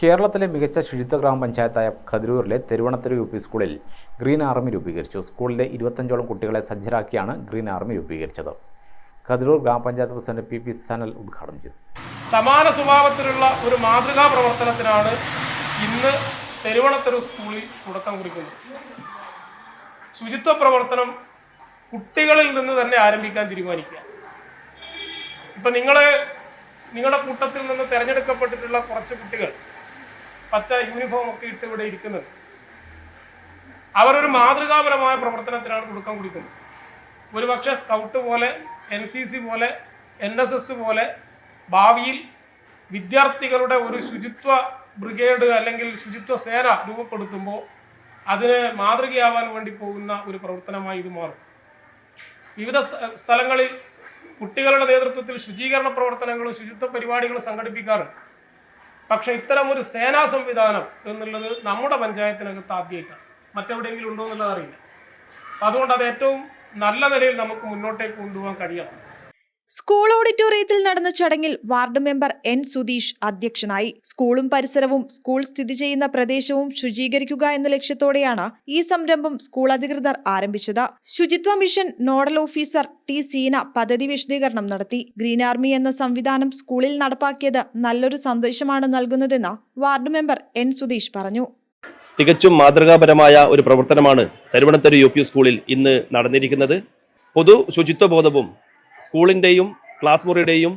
കേരളത്തിലെ മികച്ച ശുചിത്വ ഗ്രാമപഞ്ചായത്തായ ഖദിരൂരിലെ തെരുവണത്തെരു യു പി സ്കൂളിൽ ഗ്രീൻ ആർമി രൂപീകരിച്ചു. സ്കൂളിലെ 25ഓളം കുട്ടികളെ സജ്ജരാക്കിയാണ് ഗ്രീൻ ആർമി രൂപീകരിച്ചത്. ഖദിരൂർ ഗ്രാമപഞ്ചായത്ത് പ്രസിഡന്റ് പി സനൽ ഉദ്ഘാടനം ചെയ്തു. സമാന സ്വഭാവത്തിലുള്ള ഒരു മാതൃകാ പ്രവർത്തനത്തിനാണ് ഇന്ന് തെരുവണത്തെരു സ്കൂളിൽ തുടക്കം കുറിക്കുന്നത്. ശുചിത്വ പ്രവർത്തനം കുട്ടികളിൽ നിന്ന് തന്നെ ആരംഭിക്കാൻ തീരുമാനിക്കുക. ഇപ്പം നിങ്ങളുടെ കൂട്ടത്തിൽ നിന്ന് തിരഞ്ഞെടുക്കപ്പെട്ടിട്ടുള്ള കുറച്ച് കുട്ടികൾ പച്ച യൂണിഫോം ഒക്കെ ഇട്ട് ഇവിടെ ഇരിക്കുന്നത് അവരൊരു മാതൃകാപരമായ പ്രവർത്തനത്തിനാണ് തുടക്കം കുറിക്കുന്നത്. ഒരുപക്ഷെ സ്കൗട്ട് പോലെ, NCC പോലെ, NSS പോലെ ഭാവിയിൽ വിദ്യാർത്ഥികളുടെ ഒരു ശുചിത്വ ബ്രിഗേഡ് അല്ലെങ്കിൽ ശുചിത്വ സേന രൂപപ്പെടുത്തുമ്പോൾ അതിന് മാതൃകയാവാൻ വേണ്ടി പോകുന്ന ഒരു പ്രവർത്തനമായി ഇത് മാറും. വിവിധ സ്ഥലങ്ങളിൽ കുട്ടികളുടെ നേതൃത്വത്തിൽ ശുചീകരണ പ്രവർത്തനങ്ങളും ശുചിത്വ പരിപാടികളും സംഘടിപ്പിക്കാറുണ്ട്. പക്ഷേ ഇത്തരം ഒരു സേനാ സംവിധാനം എന്നുള്ളത് നമ്മുടെ പഞ്ചായത്തിനകത്ത് ആദ്യമായിട്ടാണ്. മറ്റെവിടെയെങ്കിലും ഉണ്ടോ എന്നുള്ളത് അറിയില്ല. അതുകൊണ്ട് അത് ഏറ്റവും നല്ല നിലയിൽ നമുക്ക് മുന്നോട്ടേക്ക് കൊണ്ടുപോകാൻ കഴിയണം. സ്കൂൾ ഓഡിറ്റോറിയത്തിൽ നടന്ന ചടങ്ങിൽ വാർഡ് മെമ്പർ N സുധീഷ് അധ്യക്ഷനായി. സ്കൂളും പരിസരവും സ്കൂൾ സ്ഥിതി ചെയ്യുന്ന പ്രദേശവും ശുചീകരിക്കുക എന്ന ലക്ഷ്യത്തോടെയാണ് ഈ സംരംഭം സ്കൂൾ അധികൃതർ ആരംഭിച്ചത്. Suchitwa mission nodal officer T Seena പദ്ധതി വിശദീകരണം നടത്തി. ഗ്രീൻ ആർമി എന്ന സംവിധാനം സ്കൂളിൽ നടപ്പാക്കിയത് നല്ലൊരു സന്ദേശമാണ് നൽകുന്നതെന്ന് വാർഡ് മെമ്പർ N സുധീഷ് പറഞ്ഞു. തികച്ചും മാതൃകാപരമായ ഒരു പ്രവർത്തനമാണ് തെരുവണത്തെരു UP സ്കൂളിൽ ഇന്ന് നടന്നിരിക്കുന്നത്. പൊതു ശുചിത്വബോധവും സ്കൂളിൻ്റെയും ക്ലാസ് മുറിയുടെയും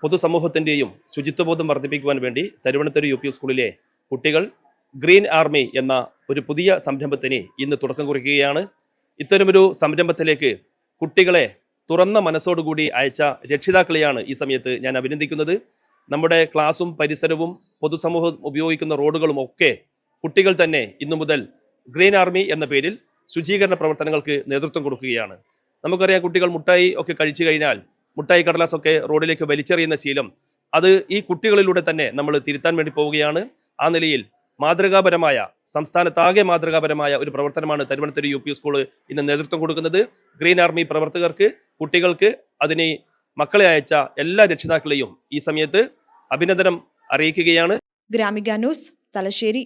പൊതുസമൂഹത്തിൻ്റെയും ശുചിത്വബോധം വർദ്ധിപ്പിക്കുവാൻ വേണ്ടി തെരുവണത്തെരു UP സ്കൂളിലെ കുട്ടികൾ ഗ്രീൻ ആർമി എന്ന ഒരു പുതിയ സംരംഭത്തിന് ഇന്ന് തുടക്കം കുറിക്കുകയാണ്. ഇത്തരമൊരു സംരംഭത്തിലേക്ക് കുട്ടികളെ തുറന്ന മനസ്സോടുകൂടി അയച്ച രക്ഷിതാക്കളെയാണ് ഈ സമയത്ത് ഞാൻ അഭിനന്ദിക്കുന്നത്. നമ്മുടെ ക്ലാസും പരിസരവും പൊതുസമൂഹം ഉപയോഗിക്കുന്ന റോഡുകളും ഒക്കെ കുട്ടികൾ തന്നെ ഇന്നു മുതൽ ഗ്രീൻ ആർമി എന്ന പേരിൽ ശുചീകരണ പ്രവർത്തനങ്ങൾക്ക് നേതൃത്വം കൊടുക്കുകയാണ്. നമുക്കറിയാം, കുട്ടികൾ മുട്ടായി ഒക്കെ കഴിച്ചു കഴിഞ്ഞാൽ മുട്ടായി കടലാസൊക്കെ റോഡിലേക്ക് വലിച്ചെറിയുന്ന ശീലം, അത് ഈ കുട്ടികളിലൂടെ തന്നെ നമ്മൾ തിരുത്താൻ വേണ്ടി പോവുകയാണ്. ആ നിലയിൽ മാതൃകാപരമായ, സംസ്ഥാനത്താകെ മാതൃകാപരമായ ഒരു പ്രവർത്തനമാണ് തെരുവണത്തെരു UP സ്കൂൾ ഇന്ന് നേതൃത്വം കൊടുക്കുന്നത്. ഗ്രീൻ ആർമി പ്രവർത്തകർക്ക്, കുട്ടികൾക്ക്, അതിന് മക്കളെ അയച്ച എല്ലാ രക്ഷിതാക്കളെയും ഈ സമയത്ത് അഭിനന്ദനം അറിയിക്കുകയാണ്. ഗ്രാമിക ന്യൂസ്, തലശ്ശേരി.